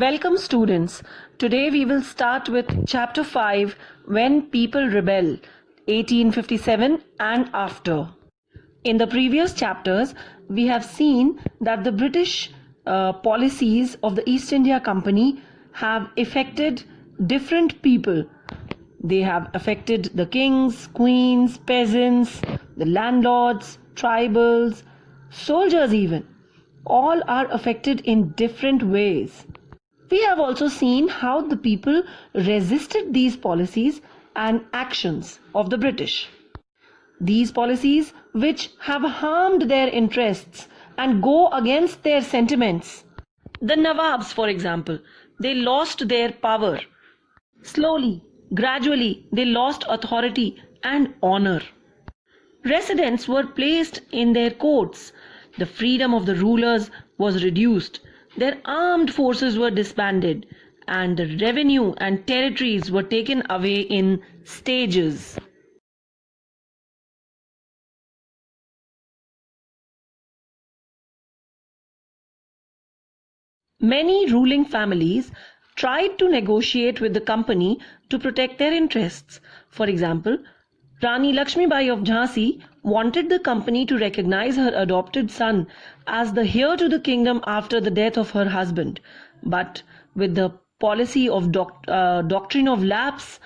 Welcome students. Today we will start with chapter 5, When People Rebel, 1857 and after. In the previous chapters we have seen that the British policies of the East India Company have affected different people. They have affected the kings, queens, peasants, the landlords, tribals, soldiers even. All are affected in different ways. We have also seen how the people resisted these policies and actions of the British. These policies which have harmed their interests and go against their sentiments. The Nawabs, for example, they lost their power. Slowly, gradually, they lost authority and honor. Residents were placed in their courts. The freedom of the rulers was reduced. Their armed forces were disbanded, and the revenue and territories were taken away in stages. Many ruling families tried to negotiate with the company to protect their interests. For example, Rani Lakshmibai of Jhansi wanted the company to recognize her adopted son as the heir to the kingdom after the death of her husband. But with the policy of doctrine of lapse,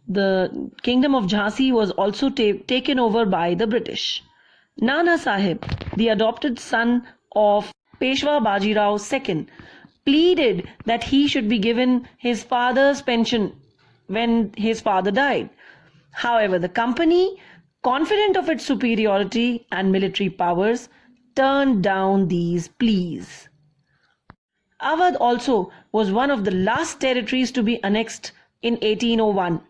the kingdom of Jhansi was also taken over by the British. Nana Sahib, the adopted son of Peshwa Bajirao II, pleaded that he should be given his father's pension when his father died. However, the company, confident of its superiority and military powers, turned down these pleas. Awadh also was one of the last territories to be annexed in 1801.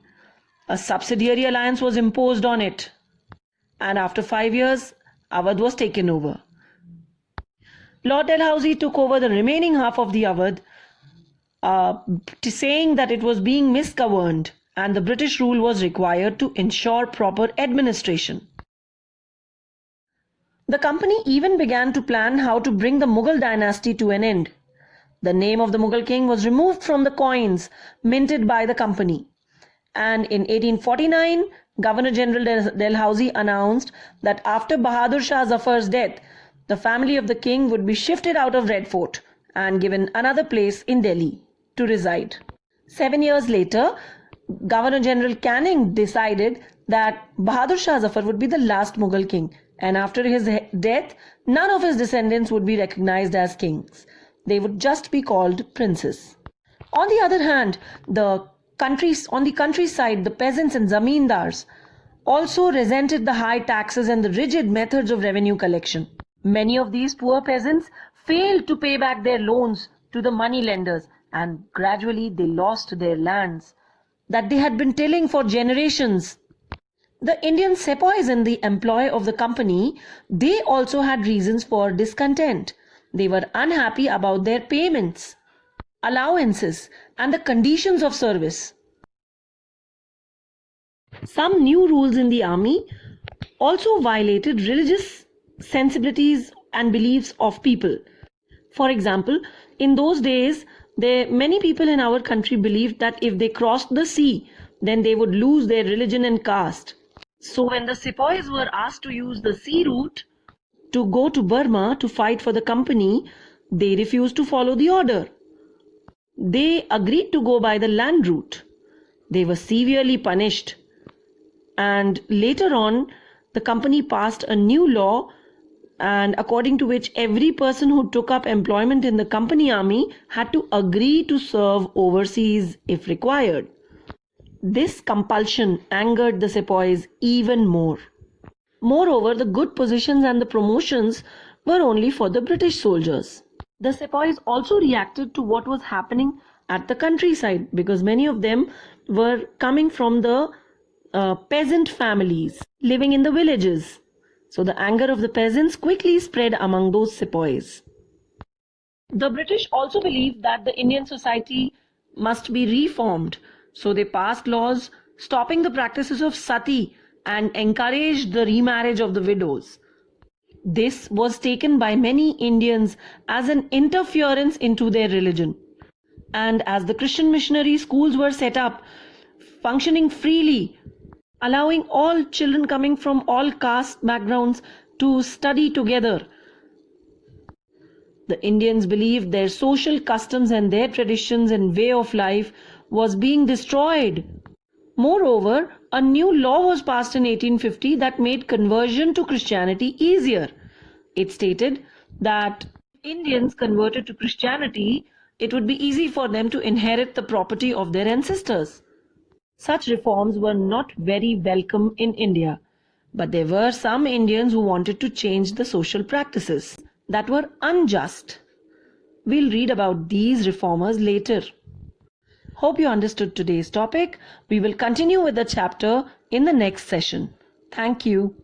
A subsidiary alliance was imposed on it, and after 5 years, Awadh was taken over. Lord Dalhousie took over the remaining half of the Awadh, saying that it was being misgoverned and the British rule was required to ensure proper administration. The company even began to plan how to bring the Mughal dynasty to an end. The name of the Mughal king was removed from the coins minted by the company. And in 1849, Governor General Dalhousie announced that after Bahadur Shah Zafar's death, the family of the king would be shifted out of Red Fort and given another place in Delhi to reside. 7 years later, Governor General Canning decided that Bahadur Shah Zafar would be the last Mughal king, and after his death, none of his descendants would be recognized as kings. They would just be called princes. On the other hand, on the countryside, the peasants and zamindars also resented the high taxes and the rigid methods of revenue collection. Many of these poor peasants failed to pay back their loans to the money lenders, and gradually they lost their lands that they had been tilling for generations. The Indian sepoys in the employ of the company, they also had reasons for discontent. They were unhappy about their payments, allowances, and the conditions of service. Some new rules in the army also violated religious sensibilities and beliefs of people. For example, in those days, many people in our country believed that if they crossed the sea, then they would lose their religion and caste. So when the sepoys were asked to use the sea route to go to Burma to fight for the company, they refused to follow the order. They agreed to go by the land route. They were severely punished. And later on, the company passed a new law, and according to which every person who took up employment in the company army had to agree to serve overseas if required. This compulsion angered the sepoys even more. Moreover, the good positions and the promotions were only for the British soldiers. The sepoys also reacted to what was happening at the countryside, because many of them were coming from the peasant families living in the villages. So the anger of the peasants quickly spread among those sepoys. The British also believed that the Indian society must be reformed. So they passed laws stopping the practices of sati and encouraged the remarriage of the widows. This was taken by many Indians as an interference into their religion. And as the Christian missionary schools were set up, functioning freely, allowing all children coming from all caste backgrounds to study together, the Indians believed their social customs and their traditions and way of life was being destroyed. Moreover, a new law was passed in 1850 that made conversion to Christianity easier. It stated that Indians converted to Christianity, it would be easy for them to inherit the property of their ancestors. Such reforms were not very welcome in India, but there were some Indians who wanted to change the social practices that were unjust. We'll read about these reformers later. Hope you understood today's topic. We will continue with the chapter in the next session. Thank you.